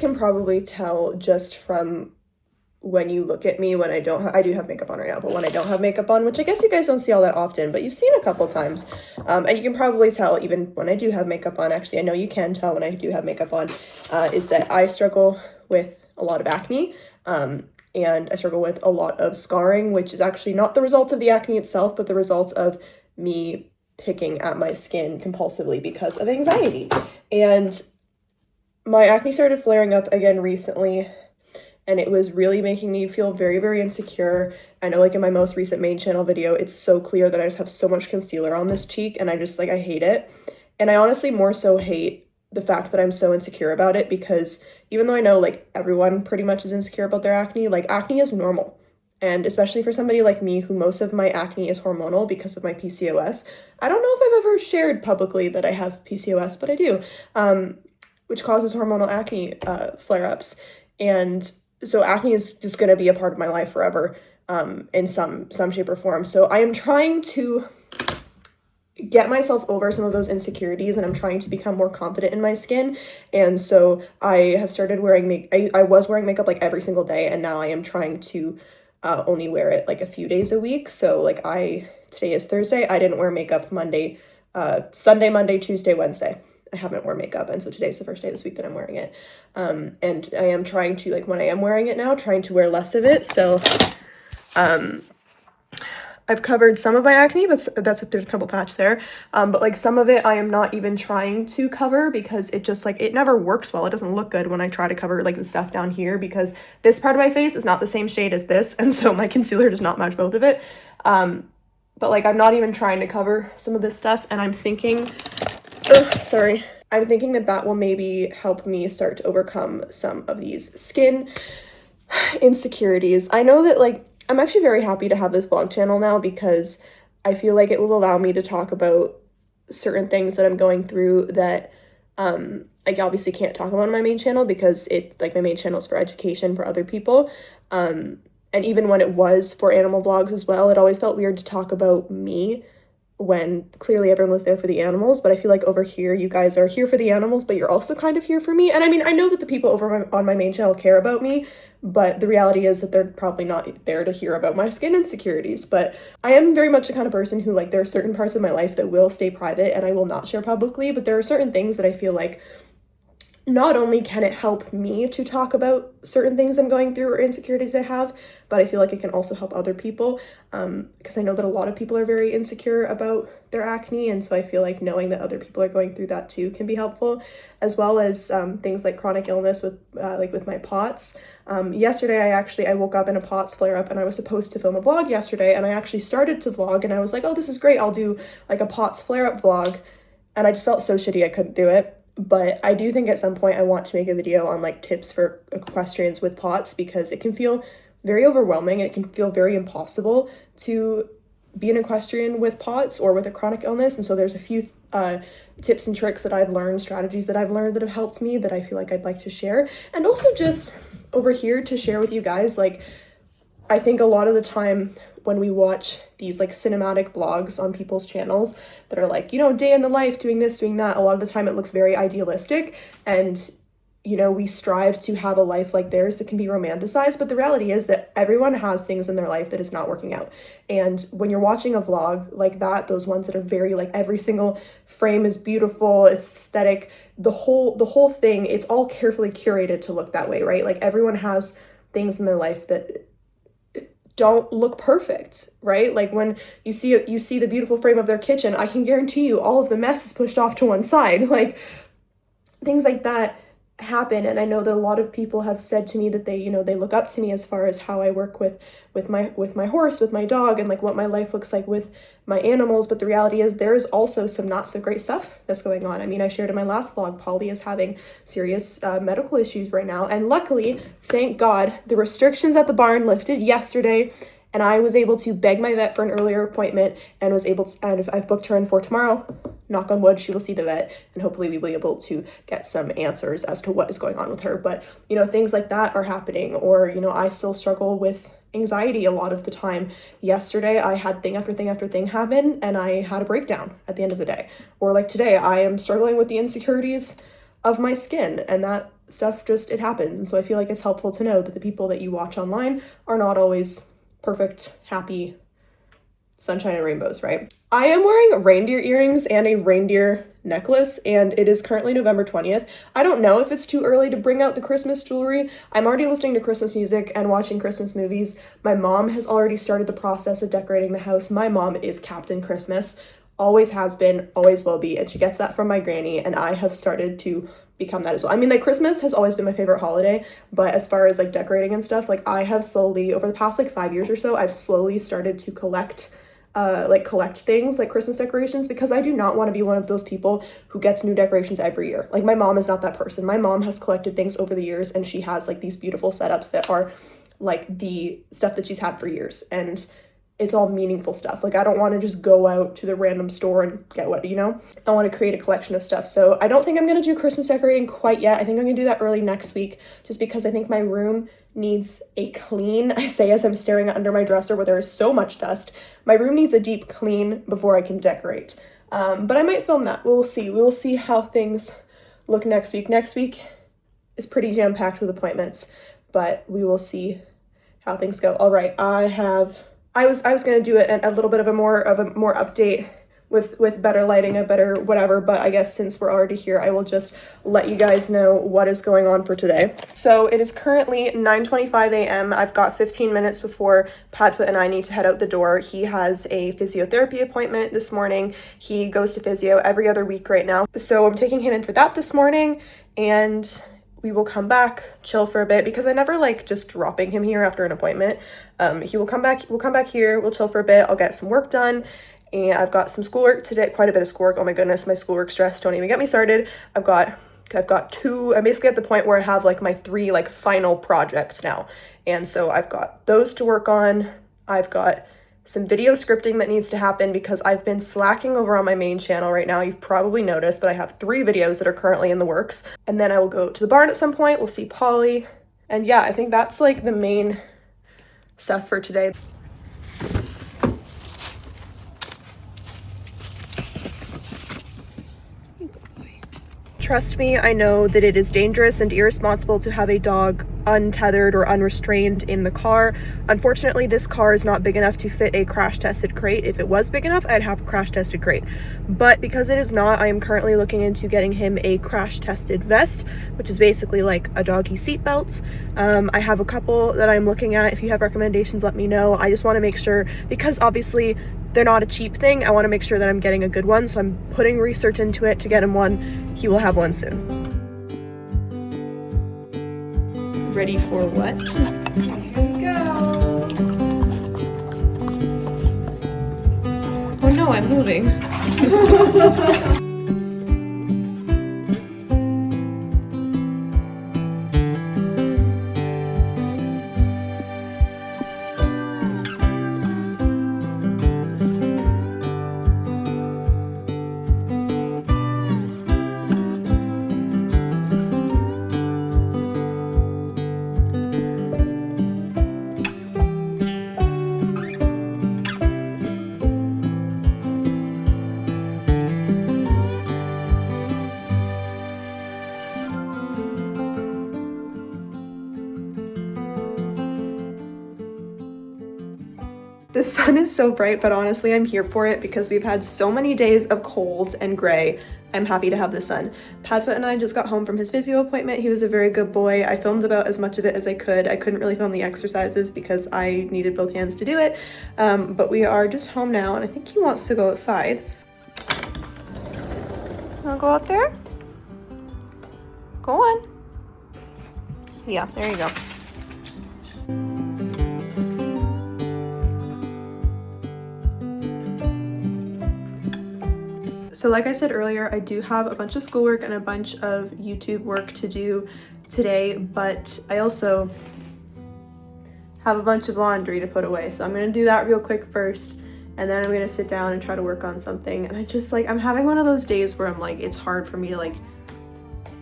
can probably tell just from when you look at me when I don't I do have makeup on right now, but when I don't have makeup on, which I guess you guys don't see all that often, but you've seen a couple times, and you can probably tell even when I do have makeup on, actually I know you can tell when I do have makeup on, is that I struggle with a lot of acne, and I struggle with a lot of scarring, which is actually not the result of the acne itself, but the result of me picking at my skin compulsively because of anxiety. And my acne started flaring up again recently, and it was really making me feel very, very insecure. I know, like, in my most recent main channel video, it's so clear that I just have so much concealer on this cheek, and I just, like, I hate it. And I honestly more so hate the fact that I'm so insecure about it, because even though I know, like, everyone pretty much is insecure about their acne, like, acne is normal. And especially for somebody like me, who most of my acne is hormonal because of my PCOS. I don't know if I've ever shared publicly that I have PCOS, but I do, which causes hormonal acne flare-ups. And so acne is just going to be a part of my life forever, in some shape or form. So I am trying to get myself over some of those insecurities, and I'm trying to become more confident in my skin. And so I have started wearing I was wearing makeup like every single day, and now I am trying to only wear it like a few days a week. So like today is Thursday. I didn't wear makeup Sunday, Monday, Tuesday, Wednesday. I haven't worn makeup, and so today's the first day this week that I'm wearing it. And I am trying to, like, when I am wearing it now, trying to wear less of it. So I've covered some of my acne, but there's a couple patch there. But like some of it I am not even trying to cover, because it just, like, it never works well. It doesn't look good when I try to cover like the stuff down here, because this part of my face is not the same shade as this, and so my concealer does not match both of it. But like I'm not even trying to cover some of this stuff, and I'm thinking I'm thinking that will maybe help me start to overcome some of these skin insecurities. I know that, like, I'm actually very happy to have this vlog channel now, because I feel like it will allow me to talk about certain things that I'm going through that I obviously can't talk about on my main channel, because my main channel is for education for other people. And even when it was for animal vlogs as well, it always felt weird to talk about me when clearly everyone was there for the animals. But I feel like over here, you guys are here for the animals, but you're also kind of here for me. And I mean, I know that the people on my main channel care about me, but the reality is that they're probably not there to hear about my skin insecurities. But I am very much the kind of person who, like, there are certain parts of my life that will stay private and I will not share publicly, but there are certain things that I feel like not only can it help me to talk about certain things I'm going through or insecurities I have, but I feel like it can also help other people, because I know that a lot of people are very insecure about their acne, and so I feel like knowing that other people are going through that too can be helpful, as well as things like chronic illness with my POTS. Yesterday I woke up in a POTS flare-up, and I was supposed to film a vlog yesterday, and I actually started to vlog, and I was like, oh, this is great, I'll do like a POTS flare-up vlog, and I just felt so shitty I couldn't do it. But I do think at some point I want to make a video on, like, tips for equestrians with POTS, because it can feel very overwhelming and it can feel very impossible to be an equestrian with POTS or with a chronic illness. And so there's a few tips and tricks that I've learned, strategies that I've learned that have helped me, that I feel like I'd like to share. And also just over here to share with you guys, like, I think a lot of the time when we watch these, like, cinematic vlogs on people's channels that are like, you know, day in the life, doing this, doing that, a lot of the time it looks very idealistic, and, you know, we strive to have a life like theirs that can be romanticized, but the reality is that everyone has things in their life that is not working out. And when you're watching a vlog like that, those ones that are very, like, every single frame is beautiful, aesthetic, the whole thing, it's all carefully curated to look that way, right? Like, everyone has things in their life that don't look perfect, right? Like, when you see the beautiful frame of their kitchen, I can guarantee you all of the mess is pushed off to one side. Like, things like that happen, and I know that a lot of people have said to me that they look up to me as far as how I work with my horse, with my dog, and like what my life looks like with my animals. But the reality is there is also some not so great stuff that's going on. I mean, I shared in my last vlog, Polly is having serious medical issues right now, and luckily, thank God, the restrictions at the barn lifted yesterday, and I was able to beg my vet for an earlier appointment, and I've booked her in for tomorrow. Knock on wood, she will see the vet, and hopefully we will be able to get some answers as to what is going on with her. But, you know, things like that are happening, or, you know, I still struggle with anxiety a lot of the time. Yesterday, I had thing after thing after thing happen, and I had a breakdown at the end of the day. Or like today, I am struggling with the insecurities of my skin, and that stuff just, it happens. And so I feel like it's helpful to know that the people that you watch online are not always perfect, happy, sunshine and rainbows, right? I am wearing reindeer earrings and a reindeer necklace, and it is currently November 20th. I don't know if it's too early to bring out the Christmas jewelry. I'm already listening to Christmas music and watching Christmas movies. My mom has already started the process of decorating the house. My mom is Captain Christmas, always has been, always will be, and she gets that from my granny, and I have started to become that as well. I mean, like, Christmas has always been my favorite holiday, but as far as like decorating and stuff, like, I have slowly, over the past like 5 years or so, I've slowly started to collect things like Christmas decorations, because I do not want to be one of those people who gets new decorations every year. Like, my mom is not that person. My mom has collected things over the years, and she has like these beautiful setups that are like the stuff that she's had for years, and it's all meaningful stuff. Like, I don't want to just go out to the random store and get what, you know? I want to create a collection of stuff. So I don't think I'm going to do Christmas decorating quite yet. I think I'm going to do that early next week, just because I think my room needs a clean. I say as I'm staring under my dresser where there is so much dust. My room needs a deep clean before I can decorate. But I might film that. We'll see. We will see how things look next week. Next week is pretty jam-packed with appointments, but we will see how things go. All right, I was going to do a little bit of a more update with better lighting, a better whatever, but I guess since we're already here, I will just let you guys know what is going on for today. So it is currently 9:25 a.m. I've got 15 minutes before Padfoot and I need to head out the door. He has a physiotherapy appointment this morning. He goes to physio every other week right now. So I'm taking him in for that this morning, and we will come back, chill for a bit, because I never like just dropping him here after an appointment. We'll come back here, we'll chill for a bit, I'll get some work done, and I've got some schoolwork today, quite a bit of schoolwork. Oh my goodness, my schoolwork stress, don't even get me started. I've got two, I'm basically at the point where I have like my 3 like final projects now. And so I've got those to work on. I've got some video scripting that needs to happen because I've been slacking over on my main channel right now. You've probably noticed, but I have 3 videos that are currently in the works. And then I will go to the barn at some point. We'll see Polly. And yeah, I think that's like the main stuff for today. Trust me, I know that it is dangerous and irresponsible to have a dog untethered or unrestrained in the car. Unfortunately, this car is not big enough to fit a crash-tested crate. If it was big enough, I'd have a crash-tested crate. But because it is not, I am currently looking into getting him a crash-tested vest, which is basically like a doggy seatbelt. I have a couple that I'm looking at. If you have recommendations, let me know. I just want to make sure, because obviously they're not a cheap thing, I want to make sure that I'm getting a good one, so I'm putting research into it to get him one. He will have one soon. Ready for what? Here we go. Oh no, I'm moving. The sun is so bright, but honestly, I'm here for it because we've had so many days of cold and gray. I'm happy to have the sun. Padfoot and I just got home from his physio appointment. He was a very good boy. I filmed about as much of it as I could. I couldn't really film the exercises because I needed both hands to do it. But we are just home now, and I think he wants to go outside. Wanna go out there? Go on. Yeah, there you go. So like I said earlier, I do have a bunch of schoolwork and a bunch of YouTube work to do today, but I also have a bunch of laundry to put away. So I'm gonna do that real quick first, and then I'm gonna sit down and try to work on something. And I just like, I'm having one of those days where I'm like, it's hard for me to like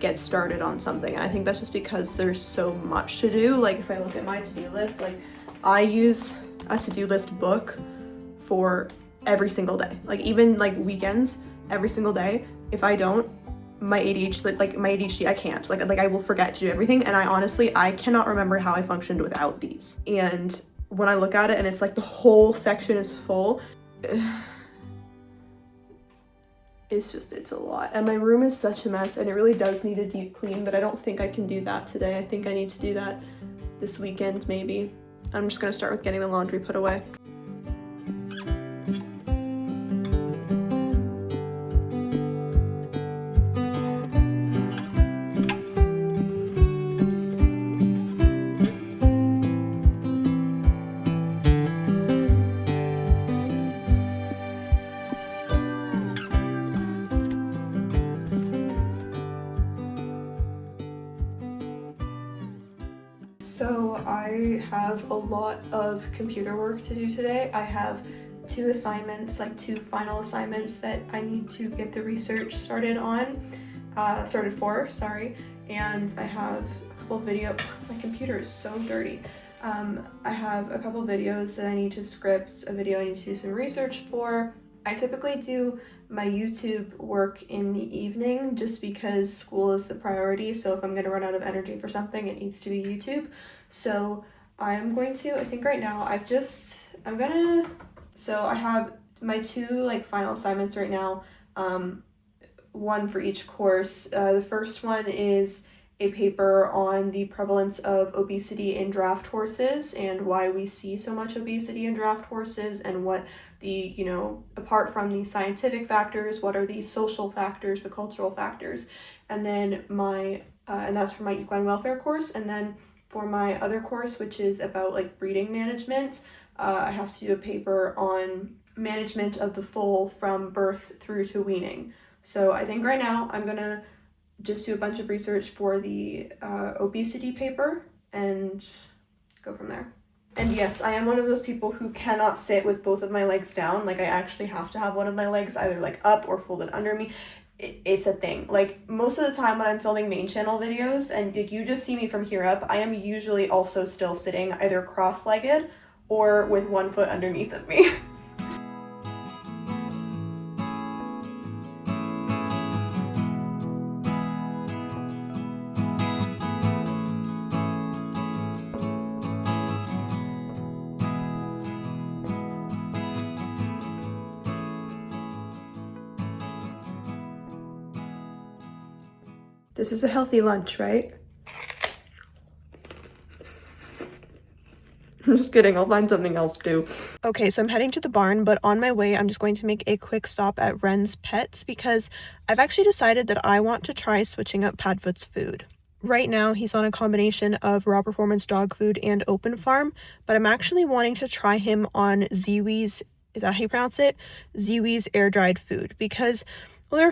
get started on something. And I think that's just because there's so much to do. Like if I look at my to-do list, like I use a to-do list book for every single day, like even like weekends, every single day. If I don't, my ADHD, like my ADHD, I can't, like I will forget to do everything, and I cannot remember how I functioned without these. And when I look at it and it's like the whole section is full, it's a lot. And my room is such a mess, and it really does need a deep clean, but I don't think I can do that today. I think I need to do that this weekend, maybe. I'm just gonna start with getting the laundry put away. So I have a lot of computer work to do today. I have two assignments, like two final assignments that I need to get the research started for, and I have a couple my computer is so dirty. I have a couple videos that I need to script, a video I need to do some research for. I typically do my YouTube work in the evening just because school is the priority. So if I'm going to run out of energy for something, it needs to be YouTube. So I'm going to, I think right now so I have my two final assignments right now, one for each course. The first one is a paper on the prevalence of obesity in draft horses and why we see so much obesity in draft horses, and what the, apart from the scientific factors, what are the social factors, the cultural factors. And then and that's for my equine welfare course. And then for my other course, which is about breeding management, I have to do a paper on management of the foal from birth through to weaning. So I think right now I'm gonna just do a bunch of research for the obesity paper and go from there. And yes, I am one of those people who cannot sit with both of my legs down. I actually have to have one of my legs either up or folded under me. It's a thing. Most of the time when I'm filming main channel videos and you just see me from here up, I am usually also still sitting either cross-legged or with one foot underneath of me. This is a healthy lunch, right? I'm just kidding, I'll find something else too. Okay, so I'm heading to the barn, but on my way, I'm just going to make a quick stop at Ren's Pets because I've actually decided that I want to try switching up Padfoot's food. Right now, he's on a combination of raw performance dog food and open farm, but I'm actually wanting to try him on Ziwi's, is that how you pronounce it? Ziwi's air-dried food, because well, there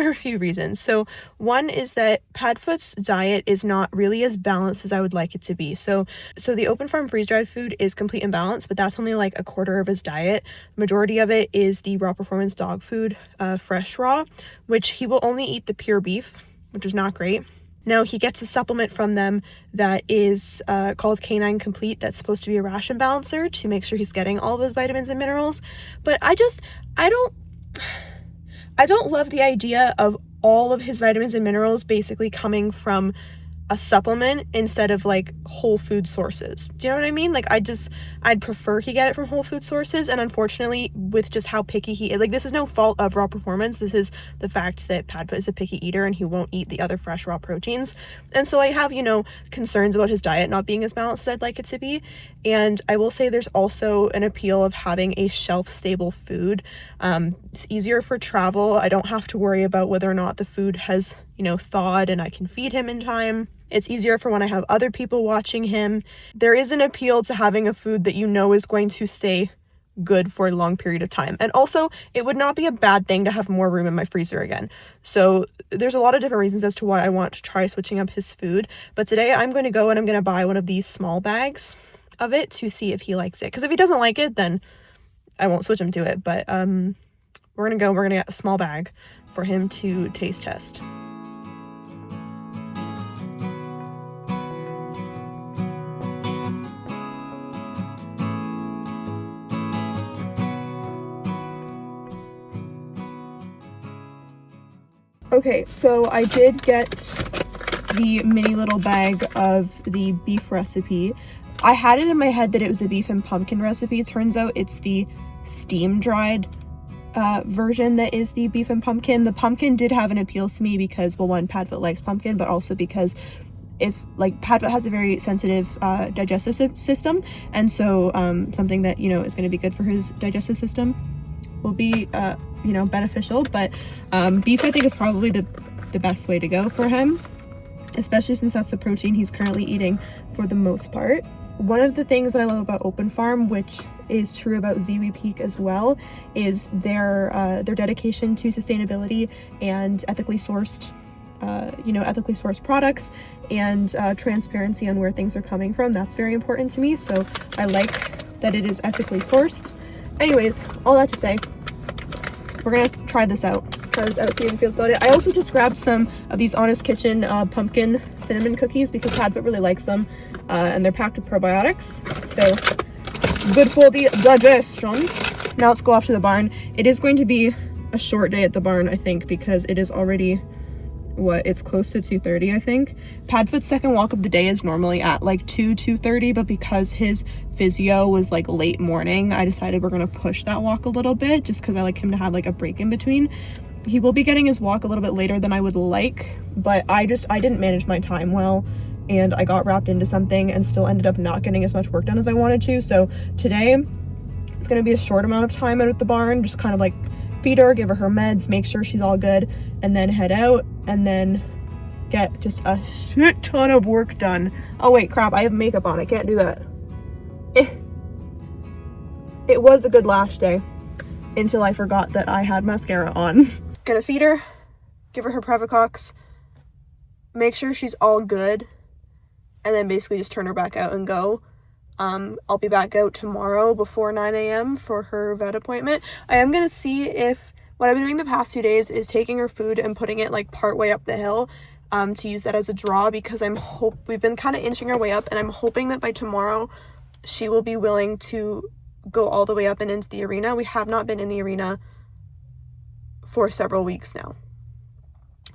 are a few reasons. So one is that Padfoot's diet is not really as balanced as I would like it to be. So the open farm freeze-dried food is complete and balanced, but that's only a quarter of his diet. The majority of it is the raw performance dog food, fresh raw, which he will only eat the pure beef, which is not great. Now, he gets a supplement from them that is called Canine Complete that's supposed to be a ration balancer to make sure he's getting all those vitamins and minerals. But I don't love the idea of all of his vitamins and minerals basically coming from a supplement instead of whole food sources. Do you know what I mean? I'd prefer he get it from whole food sources, and unfortunately with just how picky he is, this is no fault of raw performance, this is the fact that Padfoot is a picky eater and he won't eat the other fresh raw proteins. And so I have, concerns about his diet not being as balanced as I'd like it to be. And I will say there's also an appeal of having a shelf-stable food. It's easier for travel. I don't have to worry about whether or not the food has, thawed and I can feed him in time. It's easier for when I have other people watching him. There is an appeal to having a food that is going to stay good for a long period of time. And also, it would not be a bad thing to have more room in my freezer again. So there's a lot of different reasons as to why I want to try switching up his food. But today I'm going to go and I'm going to buy one of these small bags of it to see if he likes it. Because if he doesn't like it, then I won't switch him to it. But we're going to get a small bag for him to taste test. Okay, so I did get the mini little bag of the beef recipe. I had it in my head that it was a beef and pumpkin recipe. Turns out it's the steam dried version that is the beef and pumpkin. The pumpkin did have an appeal to me because, well, one, Padfoot likes pumpkin, but also because if like Padfoot has a very sensitive digestive system, and so something that, you know, is going to be good for his digestive system will be you know, beneficial. But beef, I think, is probably the best way to go for him, especially since that's the protein he's currently eating for the most part. One of the things that I love about Open Farm, which is true about Ziwi Peak as well, is their dedication to sustainability and ethically sourced products, and transparency on where things are coming from. That's very important to me, so I like that it is ethically sourced. Anyways, all that to say, we're gonna try this out because I was seeing how he feels about it. I also just grabbed some of these Honest Kitchen pumpkin cinnamon cookies because Padfoot really likes them, and they're packed with probiotics, so good for the digestion. Now let's go off to the barn. It is going to be a short day at the barn, I think, because it is already, it's close to 2:30, I think. Padfoot's second walk of the day is normally at like 2:30, but because his physio was like late morning, I decided we're gonna push that walk a little bit just because I like him to have like a break in between. He will be getting his walk a little bit later than I would like, but I didn't manage my time well, and I got wrapped into something and still ended up not getting as much work done as I wanted to. So today it's gonna be a short amount of time out at the barn, just kind of like feed her, give her meds, make sure she's all good, and then head out and then get just a shit ton of work done. Oh wait, crap, I have makeup on, I can't do that. It was a good lash day until I forgot that I had mascara on. Gonna feed her, give her Previcox, make sure she's all good, and then basically just turn her back out and go. I'll be back out tomorrow before 9 a.m. for her vet appointment. I am gonna see if, what I've been doing the past 2 days is taking her food and putting it like part way up the hill to use that as a draw, because we've been kind of inching our way up, and I'm hoping that by tomorrow she will be willing to go all the way up and into the arena. We have not been in the arena for several weeks now,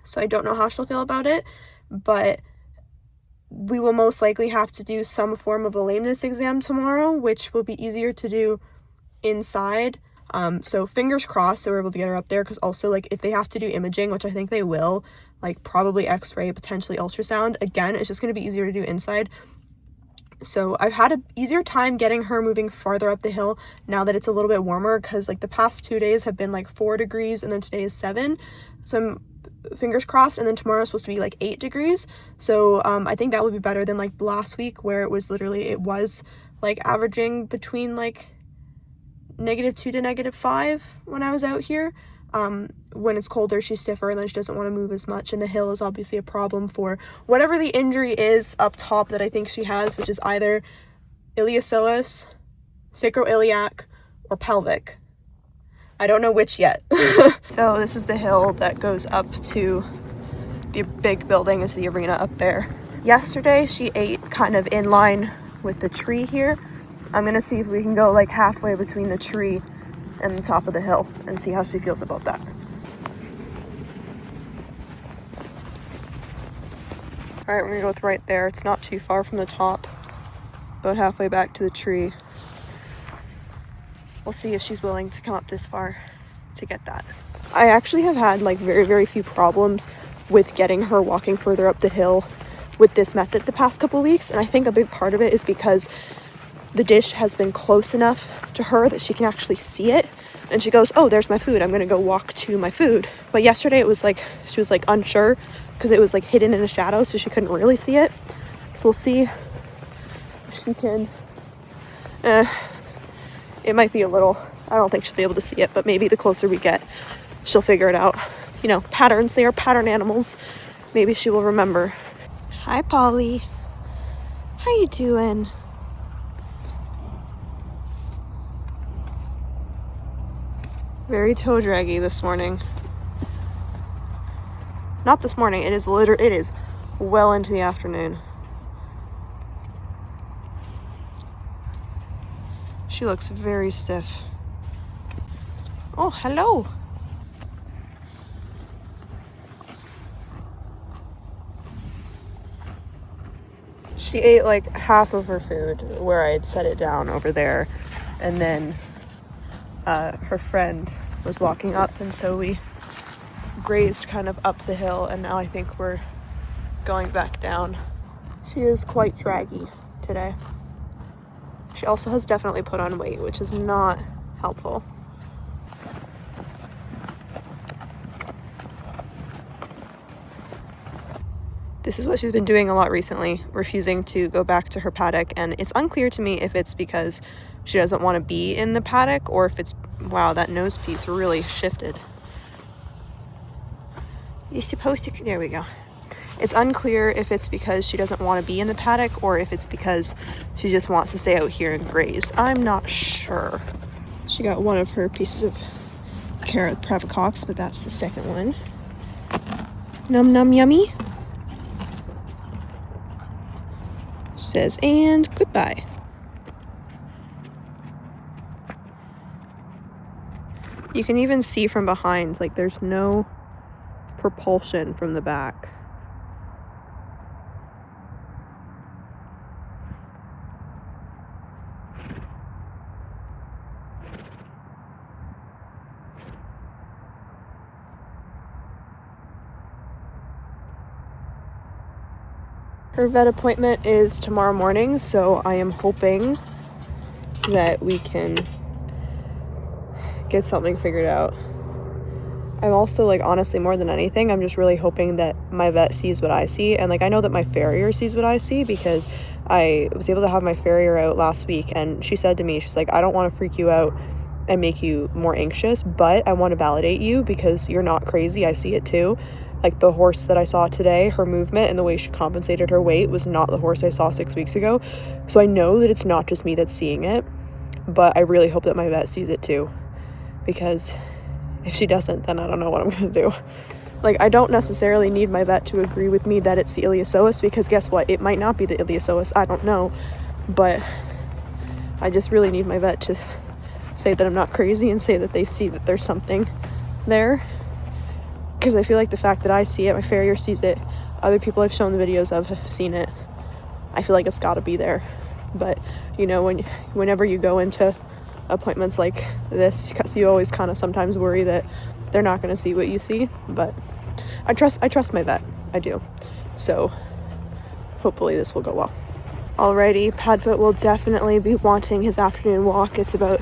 so I don't know how she'll feel about it, but we will most likely have to do some form of a lameness exam tomorrow, which will be easier to do inside. So fingers crossed that we're able to get her up there, because also, like, if they have to do imaging, which I think they will, like probably x-ray, potentially ultrasound, again, it's just going to be easier to do inside. So I've had an easier time getting her moving farther up the hill now that it's a little bit warmer, because like the past 2 days have been like 4 degrees and then today is 7. So I'm fingers crossed, and then tomorrow is supposed to be like 8 degrees. So I think that would be better than like last week, where it was like averaging between like -2 to -5 when I was out here. When it's colder, she's stiffer and then she doesn't want to move as much, and the hill is obviously a problem for whatever the injury is up top that I think she has, which is either iliopsoas, sacroiliac, or pelvic. I don't know which yet. So this is the hill that goes up to the big building, is the arena up there. Yesterday she ate kind of in line with the tree here. I'm gonna see if we can go like halfway between the tree and the top of the hill and see how she feels about that. All right, we're gonna go with right there. It's not too far from the top, about halfway back to the tree. We'll see if she's willing to come up this far to get that. I actually have had like very, very few problems with getting her walking further up the hill with this method the past couple weeks, and I think a big part of it is because the dish has been close enough to her that she can actually see it, and she goes, oh, there's my food, I'm gonna go walk to my food. But yesterday it was like she was like unsure because it was like hidden in a shadow, so she couldn't really see it. So we'll see if she can. It might be a little, I don't think she'll be able to see it, but maybe the closer we get she'll figure it out. You know, patterns, they are pattern animals. Maybe she will remember. Hi, Polly. How you doing? Very toe draggy this morning. Not this morning, it is well into the afternoon. She looks very stiff. Oh, hello. She ate like half of her food where I had set it down over there, and then her friend was walking up, and so we grazed kind of up the hill, and now I think we're going back down. She is quite draggy today. She also has definitely put on weight, which is not helpful. This is what she's been doing a lot recently, refusing to go back to her paddock, and it's unclear to me if it's because she doesn't want to be in the paddock or if it's, wow, that nose piece really shifted. You're supposed to, there we go. It's unclear if it's because she doesn't want to be in the paddock or if it's because she just wants to stay out here and graze. I'm not sure. She got one of her pieces of carrot Pravacox, but that's the second one. Num num yummy. She says, and goodbye. You can even see from behind, like there's no propulsion from the back. Her vet appointment is tomorrow morning, so I am hoping that we can get something figured out. I'm also, like, honestly, more than anything, I'm just really hoping that my vet sees what I see, and, like, I know that my farrier sees what I see because I was able to have my farrier out last week, and she said to me, she's like, I don't want to freak you out and make you more anxious, but I want to validate you because you're not crazy. I see it too. Like, the horse that I saw today, her movement and the way she compensated her weight was not the horse I saw 6 weeks ago. So I know that it's not just me that's seeing it, but I really hope that my vet sees it too, because if she doesn't, then I don't know what I'm going to do. Like, I don't necessarily need my vet to agree with me that it's the iliopsoas, because guess what? It might not be the iliopsoas. I don't know. But I just really need my vet to say that I'm not crazy and say that they see that there's something there. Because I feel like the fact that I see it, my farrier sees it, other people I've shown the videos of have seen it. I feel like it's got to be there. But, you know, whenever you go into appointments like this, because you always kind of sometimes worry that they're not going to see what you see. But I trust my vet. I do. So hopefully this will go well. Alrighty, Padfoot will definitely be wanting his afternoon walk. It's about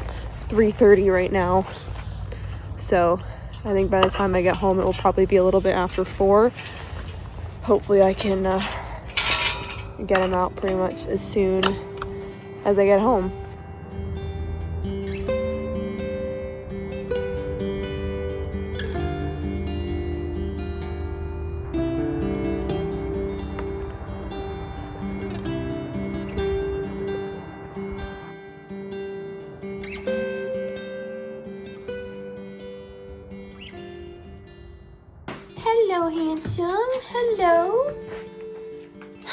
3:30 right now. So I think by the time I get home, it will probably be a little bit after 4. Hopefully I can get him out pretty much as soon as I get home. Hello, handsome. Hello.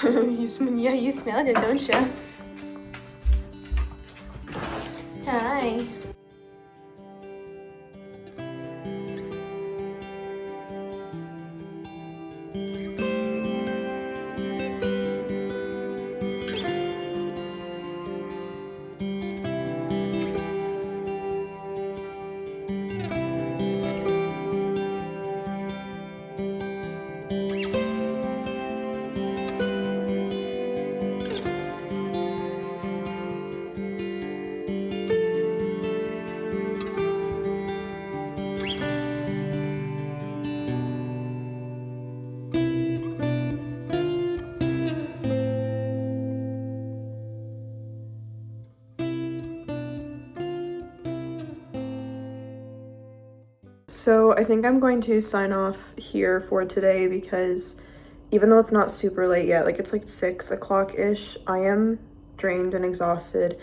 You smelled it, don't you? Hi. So I think I'm going to sign off here for today because even though it's not super late yet, like it's like 6 o'clock-ish, I am drained and exhausted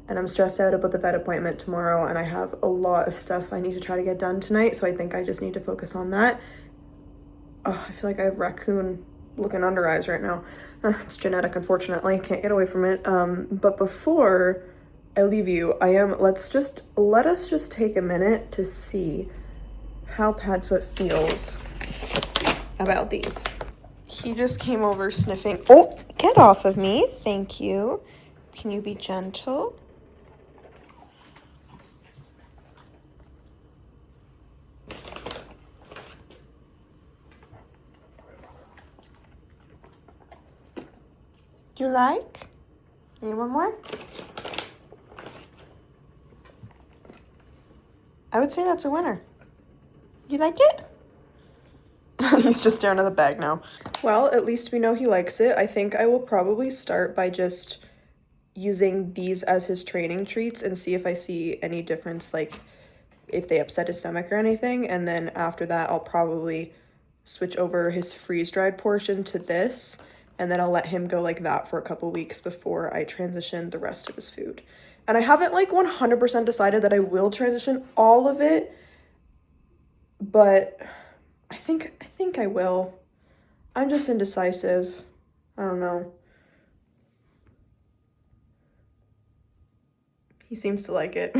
and I'm stressed out about the vet appointment tomorrow, and I have a lot of stuff I need to try to get done tonight, so I think I just need to focus on that. Oh, I feel like I have raccoon looking under eyes right now. It's genetic, unfortunately. Can't get away from it. But before I leave you, let us just take a minute to see how Padfoot feels about these. He just came over sniffing. Oh, Get off of me. Thank you. Can you be gentle? You like? Need one more? I would say that's a winner. You like it? He's just staring at the bag now. Well, at least we know he likes it. I think I will probably start by just using these as his training treats and see if I see any difference, like if they upset his stomach or anything. And then after that, I'll probably switch over his freeze-dried portion to this, and then I'll let him go like that for a couple weeks before I transition the rest of his food. And I haven't like 100% decided that I will transition all of it, but I think I will. I'm just indecisive. I don't know. He seems to like it.